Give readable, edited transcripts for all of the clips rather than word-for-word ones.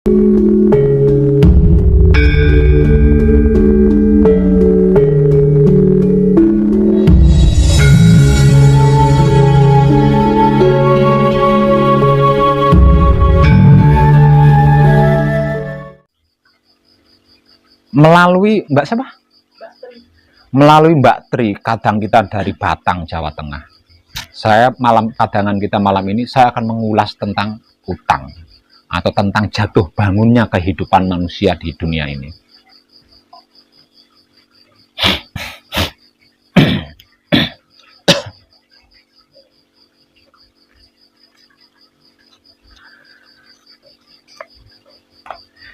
Melalui Mbak siapa? Melalui Mbak Tri, kadang kita dari Batang, Jawa Tengah. Kadangan kita malam ini, saya akan mengulas tentang utang atau tentang jatuh bangunnya kehidupan manusia di dunia ini.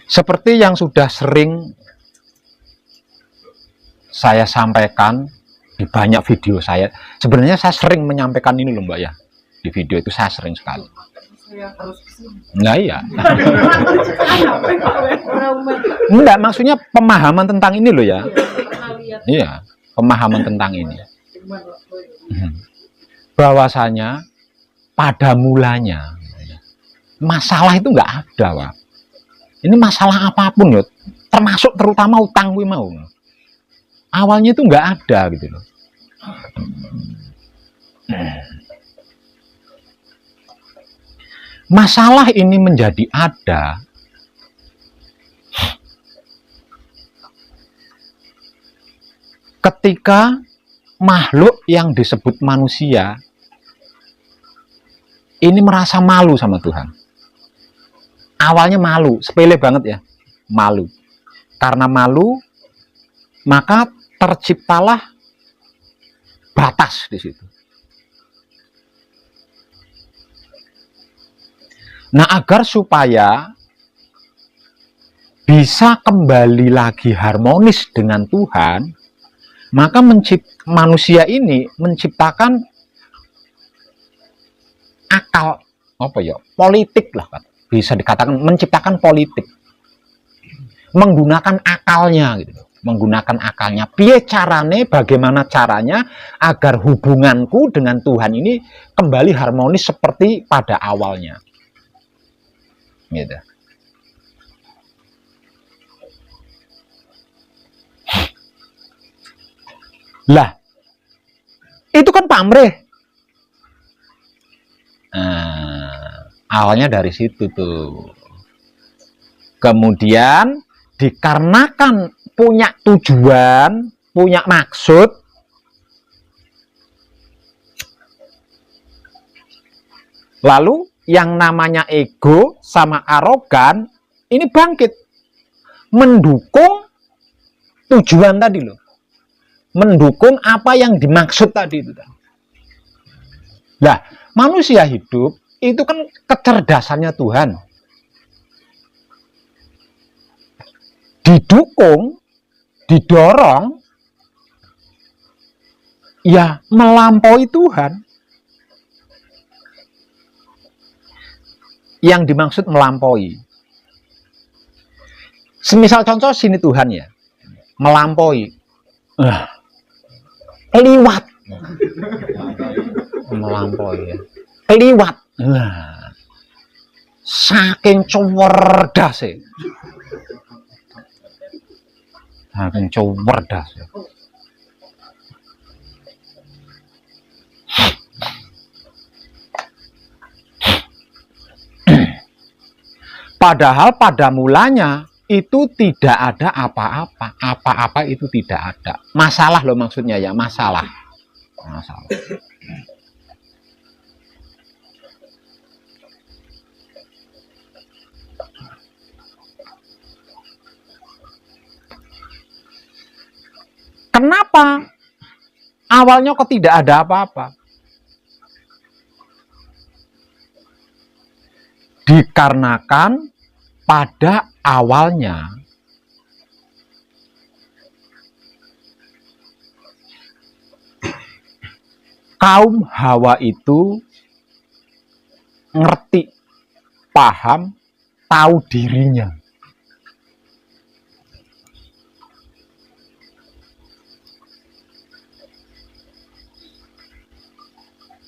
Seperti yang sudah sering saya sampaikan di banyak video saya. Sebenarnya saya sering menyampaikan ini loh Mbak ya. Di video itu saya sering sekali. Nah iya. Enggak, maksudnya pemahaman tentang ini loh ya. Iya, pemahaman tentang ini. Bahwasanya pada mulanya masalah itu enggak ada, Pak. Ini masalah apapun ya, termasuk terutama utang gue mau. Awalnya itu nggak ada gitu loh. Masalah ini menjadi ada ketika makhluk yang disebut manusia ini merasa malu sama Tuhan. Awalnya malu, sepele banget ya, malu. Karena malu, maka terciptalah batas di situ. Nah, agar supaya bisa kembali lagi harmonis dengan Tuhan, maka manusia ini menciptakan akal apa ya? Politik lah, bisa dikatakan menciptakan politik. Menggunakan akalnya gitu. Menggunakan akalnya. Bagaimana caranya agar hubunganku dengan Tuhan ini kembali harmonis seperti pada awalnya. Gitu. Lah, itu kan pamrih. Awalnya dari situ tuh. Kemudian dikarenakan punya tujuan, punya maksud, lalu yang namanya ego sama arogan ini bangkit mendukung tujuan tadi loh, mendukung apa yang dimaksud tadi itu. Nah, manusia hidup itu kan kecerdasannya Tuhan didukung, didorong, ya melampaui Tuhan. Yang dimaksud melampaui. Semisal contoh sini Tuhan ya, melampaui, liwat, melampaui, ya. Liwat, saking cerdas ya. Saking cerdas ya. Padahal pada mulanya itu tidak ada apa-apa. Apa-apa itu tidak ada. Masalah loh maksudnya ya, masalah. Masalah. Kenapa awalnya kok tidak ada apa-apa? Dikarenakan pada awalnya kaum Hawa itu ngerti, paham, tahu dirinya.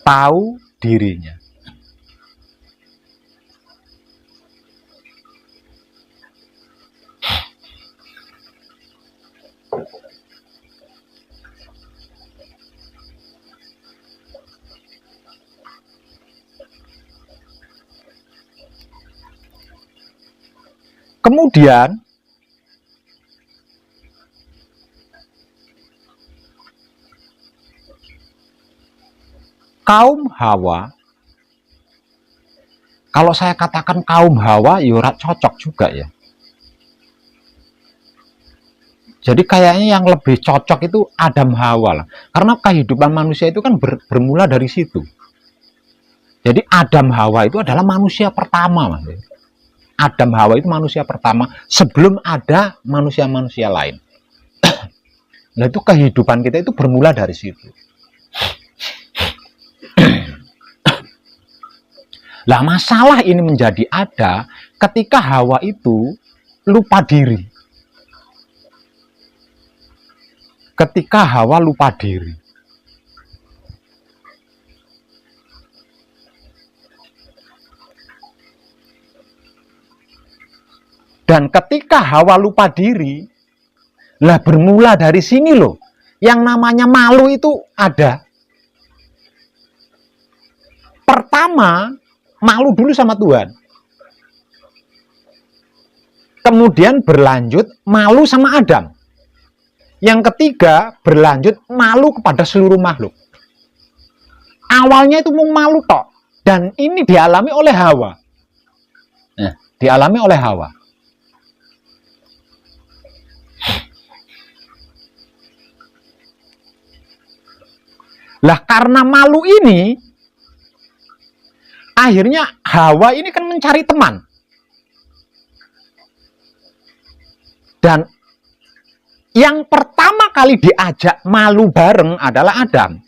Tahu dirinya. kemudian kaum Hawa, kalau saya katakan kaum Hawa, ya cocok juga ya. Jadi kayaknya yang lebih cocok itu Adam Hawa lah. Karena kehidupan manusia itu kan bermula dari situ. Jadi Adam Hawa itu adalah manusia pertama, Mas. Adam Hawa itu manusia pertama sebelum ada manusia-manusia lain. Nah, itu kehidupan kita itu bermula dari situ. Lah, masalah ini menjadi ada ketika Hawa itu lupa diri. Ketika Hawa lupa diri. Dan ketika Hawa lupa diri, lah bermula dari sini loh. Yang namanya malu itu ada. Pertama, malu dulu sama Tuhan. Kemudian berlanjut malu sama Adam. Yang ketiga berlanjut malu kepada seluruh makhluk. Awalnya itu mau malu tok. Dan ini dialami oleh Hawa. Nah, dialami oleh Hawa. Lah karena malu ini, akhirnya Hawa ini kan mencari teman. Dan yang pertama kali diajak malu bareng adalah Adam.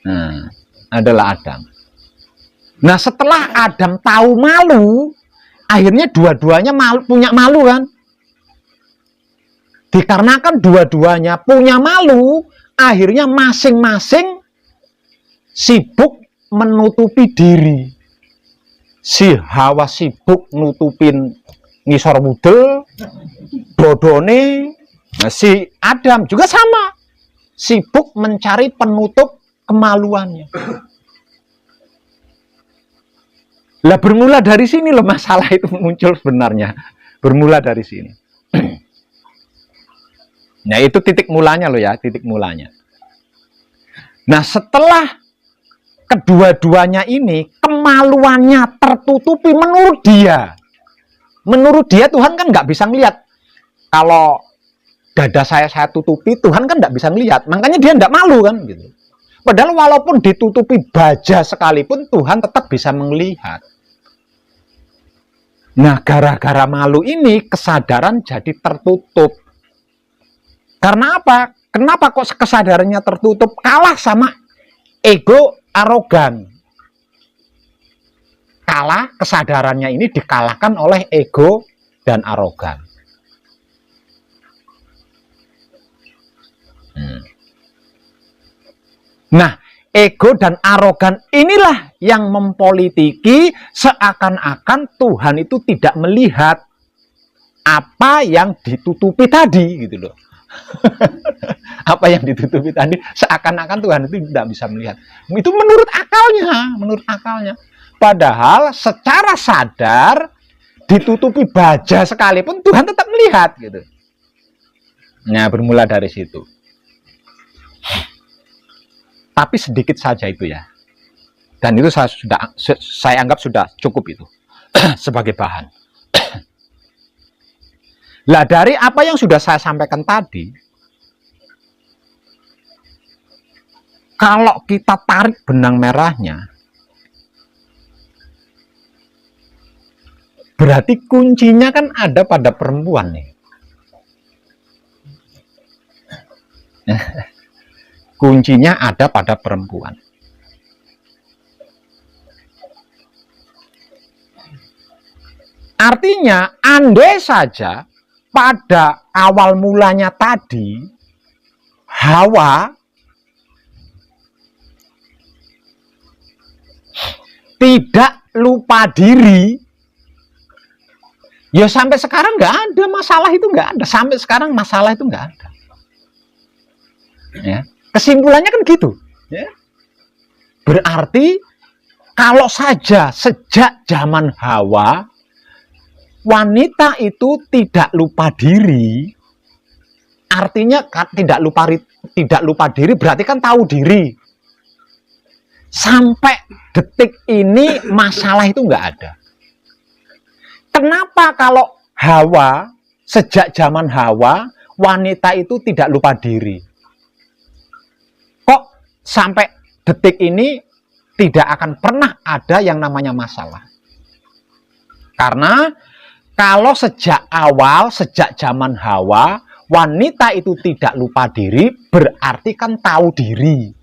Nah, adalah Adam. Nah, setelah Adam tahu malu, akhirnya dua-duanya punya malu kan? Dikarenakan dua-duanya punya malu, akhirnya masing-masing sibuk menutupi diri. Si Hawa sibuk nutupin ngisor budel, bodone. Nah, si Adam juga sama, sibuk mencari penutup kemaluannya. Lah bermula dari sini loh masalah itu muncul sebenarnya. Bermula dari sini. Nah, itu titik mulanya loh ya, titik mulanya. Nah, setelah kedua-duanya ini kemaluannya tertutupi menurut dia. Menurut dia Tuhan kan nggak bisa ngelihat. Kalau dada saya tutupi, Tuhan kan nggak bisa ngelihat. Makanya dia nggak malu kan gitu. Padahal walaupun ditutupi baja sekalipun Tuhan tetap bisa melihat. Nah, gara-gara malu ini kesadaran jadi tertutup. Karena apa? Kenapa kok kesadarannya tertutup? Kalah sama ego arogan. Kalah, kesadarannya ini dikalahkan oleh ego dan arogan. Nah, ego dan arogan inilah yang mempolitiki seakan-akan Tuhan itu tidak melihat apa yang ditutupi tadi gitu loh. Apa yang ditutupi tadi seakan-akan Tuhan itu tidak bisa melihat. Itu menurut akalnya. Padahal secara sadar ditutupi baja sekalipun Tuhan tetap melihat gitu. Nah, bermula dari situ. Tapi sedikit saja itu ya. Dan itu saya anggap sudah cukup itu sebagai bahan. Lah dari apa yang sudah saya sampaikan tadi, kalau kita tarik benang merahnya, berarti kuncinya kan ada pada perempuan nih. Kuncinya ada pada perempuan. Artinya, andai saja pada awal mulanya tadi Hawa tidak lupa diri, ya sampai sekarang nggak ada masalah itu, nggak ada. Sampai sekarang masalah itu nggak ada. Ya, kesimpulannya kan gitu. Ya. Berarti kalau saja sejak zaman Hawa wanita itu tidak lupa diri, artinya tidak lupa diri berarti kan tahu diri. Sampai detik ini masalah itu nggak ada. Kenapa kalau Hawa, sejak zaman Hawa, wanita itu tidak lupa diri? Kok sampai detik ini tidak akan pernah ada yang namanya masalah? Karena kalau sejak awal, sejak zaman Hawa, wanita itu tidak lupa diri, berarti kan tahu diri.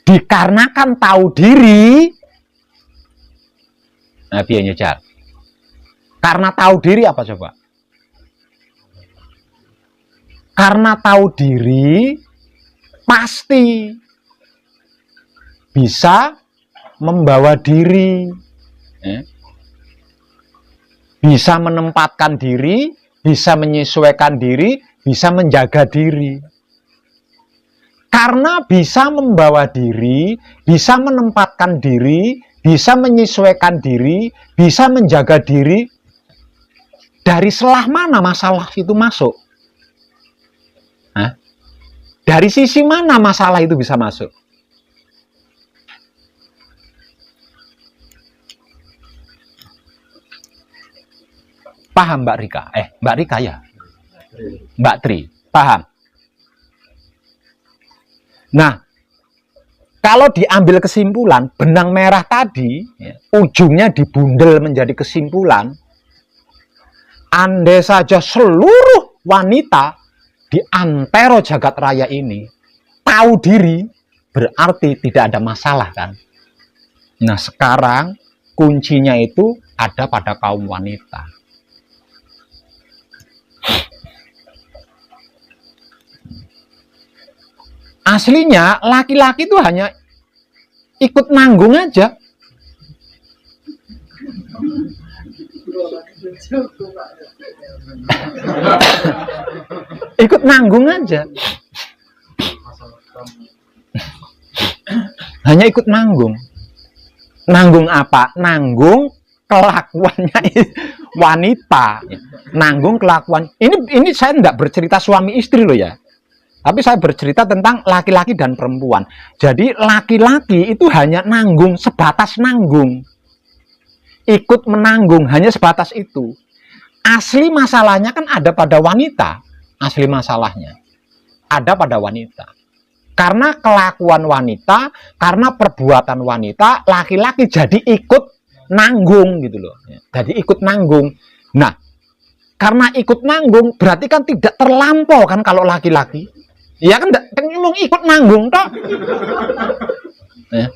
Dikarenakan tahu diri, nah piye nyejar? Karena tahu diri apa coba? Karena tahu diri pasti bisa membawa diri, bisa menempatkan diri, bisa menyesuaikan diri, bisa menjaga diri. Karena bisa membawa diri, bisa menempatkan diri, bisa menyesuaikan diri, bisa menjaga diri, dari selah mana masalah itu masuk? Hah? Dari sisi mana masalah itu bisa masuk? Paham Mbak Rika? Mbak Rika ya? Mbak Tri, paham? Nah, kalau diambil kesimpulan, benang merah tadi, ujungnya dibundel menjadi kesimpulan, andai saja seluruh wanita di antero jagat raya ini tahu diri, berarti tidak ada masalah kan? Nah, sekarang kuncinya itu ada pada kaum wanita. Aslinya laki-laki itu hanya ikut nanggung aja. Ikut nanggung aja. Hanya ikut nanggung. Nanggung apa? Nanggung kelakuannya wanita. Nanggung kelakuan. Ini saya tidak bercerita suami istri loh ya. Tapi saya bercerita tentang laki-laki dan perempuan. Jadi laki-laki itu hanya nanggung, sebatas nanggung. Ikut menanggung, hanya sebatas itu. Asli masalahnya kan ada pada wanita. Asli masalahnya ada pada wanita. Karena kelakuan wanita, karena perbuatan wanita, laki-laki jadi ikut nanggung gitu loh. Jadi ikut nanggung. Nah, karena ikut nanggung berarti kan tidak terlampau kan kalau laki-laki. Ya kan ngomong ikut nanggung toh. Ya.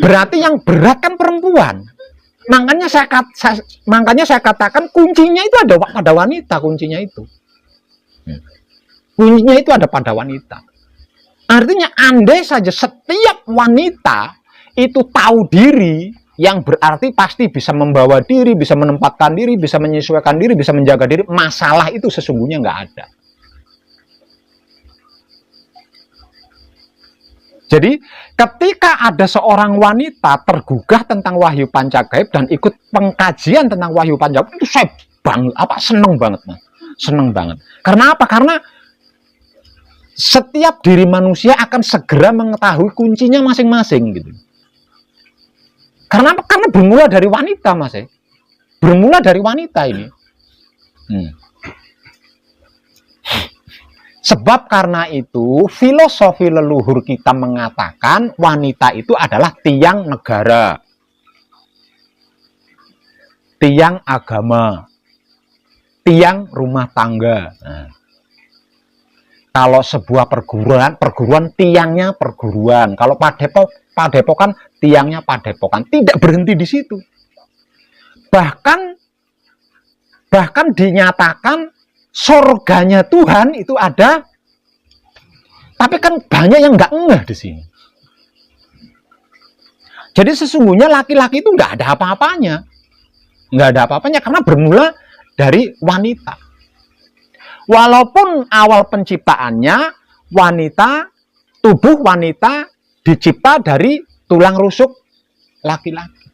Berarti yang berat kan perempuan. Makanya saya katakan kuncinya itu ada pada wanita, kuncinya itu. Kuncinya itu ada pada wanita. Artinya andai saja setiap wanita itu tahu diri, yang berarti pasti bisa membawa diri, bisa menempatkan diri, bisa menyesuaikan diri, bisa menjaga diri, masalah itu sesungguhnya nggak ada. Jadi ketika ada seorang wanita tergugah tentang wahyu pancagaib dan ikut pengkajian tentang wahyu pancagaib, itu saya seneng banget, Mas. Seneng banget. Karena apa? Karena setiap diri manusia akan segera mengetahui kuncinya masing-masing gitu. Karena apa? Karena bermula dari wanita, Mas. Bermula dari wanita ini. Sebab karena itu, filosofi leluhur kita mengatakan wanita itu adalah tiang negara, tiang agama, tiang rumah tangga. Nah, kalau sebuah perguruan tiangnya perguruan. Kalau padepokan, tiangnya padepokan. Tidak berhenti di situ. Bahkan dinyatakan surganya Tuhan itu ada, tapi kan banyak yang nggak ngeh di sini. Jadi sesungguhnya laki-laki itu nggak ada apa-apanya, karena bermula dari wanita. Walaupun awal penciptaannya wanita, tubuh wanita dicipta dari tulang rusuk laki-laki.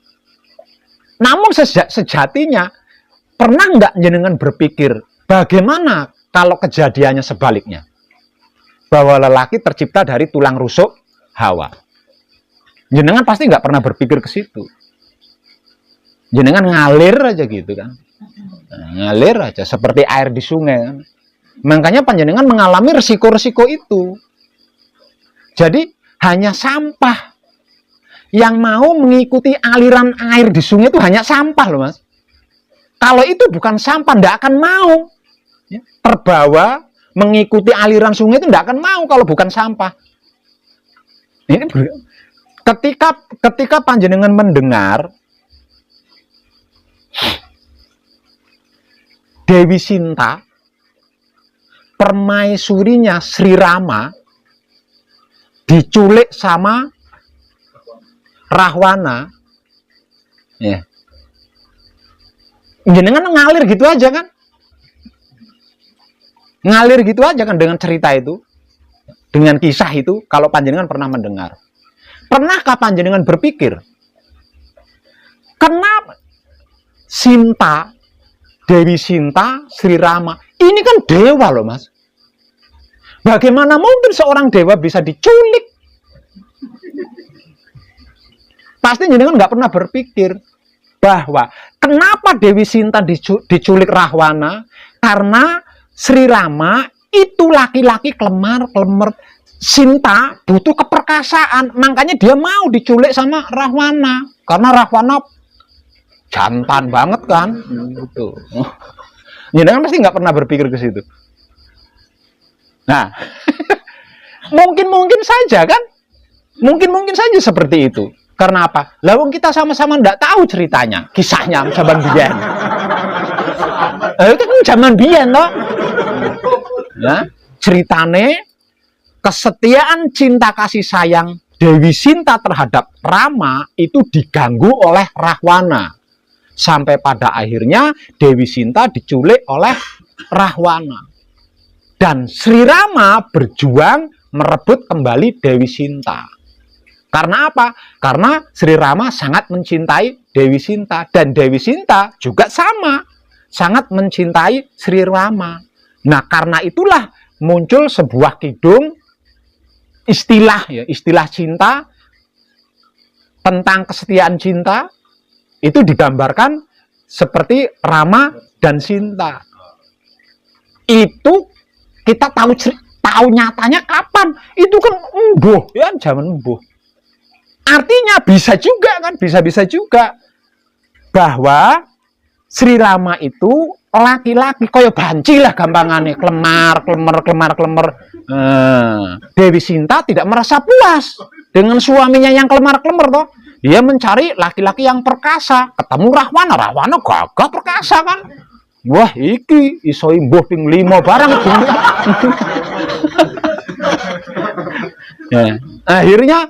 Namun sejatinya, pernah nggak jenengan berpikir bagaimana kalau kejadiannya sebaliknya? Bahwa lelaki tercipta dari tulang rusuk Hawa. Jenengan pasti nggak pernah berpikir ke situ. Jenengan ngalir aja gitu kan. Ngalir aja seperti air di sungai kan. Makanya panjenengan mengalami resiko-resiko itu. Jadi hanya sampah yang mau mengikuti aliran air di sungai itu hanya sampah loh mas. Kalau itu bukan sampah, tidak akan mau terbawa mengikuti aliran sungai itu tidak akan mau kalau bukan sampah. Ini ketika panjenengan mendengar Dewi Sinta, permaisurinya Sri Rama, diculik sama Rahwana, ya. Jenengan ngalir gitu aja kan? Ngalir gitu aja kan dengan cerita itu, dengan kisah itu, kalau panjenengan pernah mendengar. Pernahkah panjenengan berpikir, kenapa Sinta, Dewi Sinta, Sri Rama, ini kan dewa loh mas. Bagaimana mungkin seorang dewa bisa diculik? Pasti jenengan nggak pernah berpikir bahwa kenapa Dewi Sinta diculik Rahwana? Karena Sri Rama itu laki-laki kelemar. Sinta butuh keperkasaan, makanya dia mau diculik sama Rahwana. Karena Rahwana jantan banget kan, gitu. Jenengan pasti nggak pernah berpikir ke situ. Nah, mungkin saja kan, mungkin saja seperti itu. Karena apa? Lawang kita sama-sama nggak tahu ceritanya, kisahnya zaman biyen. Itu kan zaman biyen loh. Nah, ceritane kesetiaan cinta kasih sayang Dewi Sinta terhadap Rama itu diganggu oleh Rahwana. Sampai pada akhirnya Dewi Sinta diculik oleh Rahwana. Dan Sri Rama berjuang merebut kembali Dewi Sinta. Karena apa? Karena Sri Rama sangat mencintai Dewi Sinta. Dan Dewi Sinta juga sama. Sangat mencintai Sri Rama. Nah karena itulah muncul sebuah kidung istilah cinta, tentang kesetiaan cinta. Itu digambarkan seperti Rama dan Sinta. Itu kita tahu nyatanya kapan? Itu kan embuh, ya zaman embuh. Artinya bisa juga kan, bisa juga bahwa Sri Rama itu laki-laki kaya banci lah gampangannya, kelemar. Dewi Sinta tidak merasa puas dengan suaminya yang kelemar toh. Dia mencari laki-laki yang perkasa. Ketemu Rahwana gagah perkasa kan. Wah, iki iso imbuh ping 5 barang. Ya. Akhirnya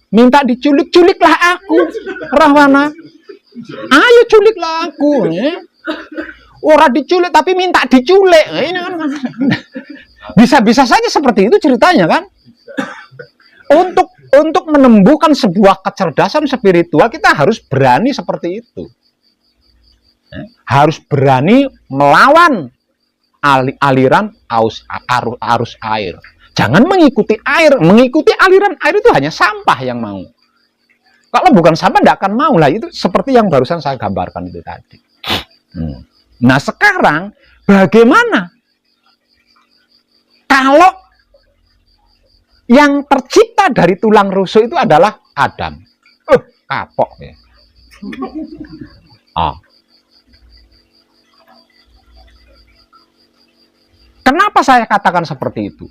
minta diculiklah aku, Rahwana. Ayo culiklah aku. Orang diculik tapi minta diculik. Ini kan bisa saja seperti itu ceritanya kan. Untuk menembuhkan sebuah kecerdasan spiritual, kita harus berani seperti itu. Harus berani melawan aliran arus air. Jangan mengikuti air. Mengikuti aliran air itu hanya sampah yang mau. Kalau bukan sampah, tidak akan mau lah. Itu seperti yang barusan saya gambarkan itu tadi. Nah sekarang, bagaimana kalau yang tercipta dari tulang rusuk itu adalah Adam? Kapok ya. Kenapa saya katakan seperti itu?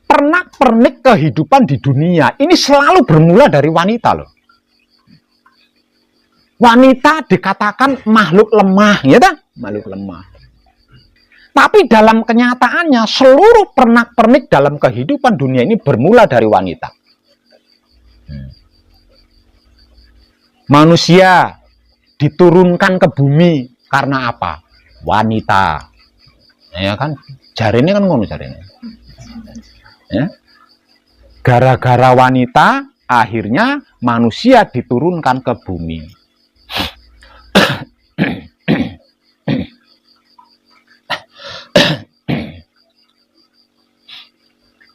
Pernak-pernik kehidupan di dunia ini selalu bermula dari wanita loh. Wanita dikatakan makhluk lemah, ya kan? Makhluk lemah. Tapi dalam kenyataannya seluruh pernak-pernik dalam kehidupan dunia ini bermula dari wanita. Manusia diturunkan ke bumi karena apa? Wanita. Ya kan? Jarine kan ngono jarine. Ya. Gara-gara wanita akhirnya manusia diturunkan ke bumi.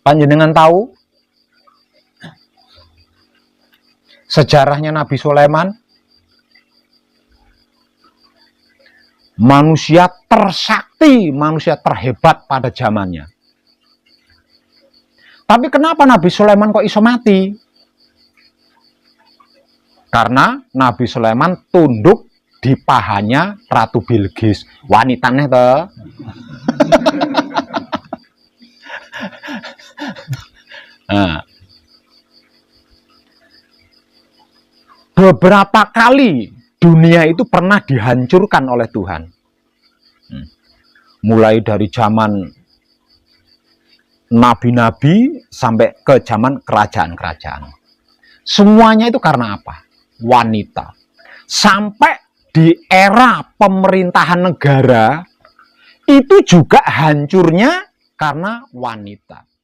Panjenengan tahu sejarahnya Nabi Sulaiman? Manusia tersakti, manusia terhebat pada zamannya. Tapi kenapa Nabi Sulaiman kok iso mati? Karena Nabi Sulaiman tunduk di pahanya Ratu Bilqis. Wanitanya toh. Nah, beberapa kali dunia itu pernah dihancurkan oleh Tuhan. Mulai dari zaman nabi-nabi sampai ke zaman kerajaan-kerajaan. Semuanya itu karena apa? Wanita. Sampai di era pemerintahan negara itu juga hancurnya karena wanita.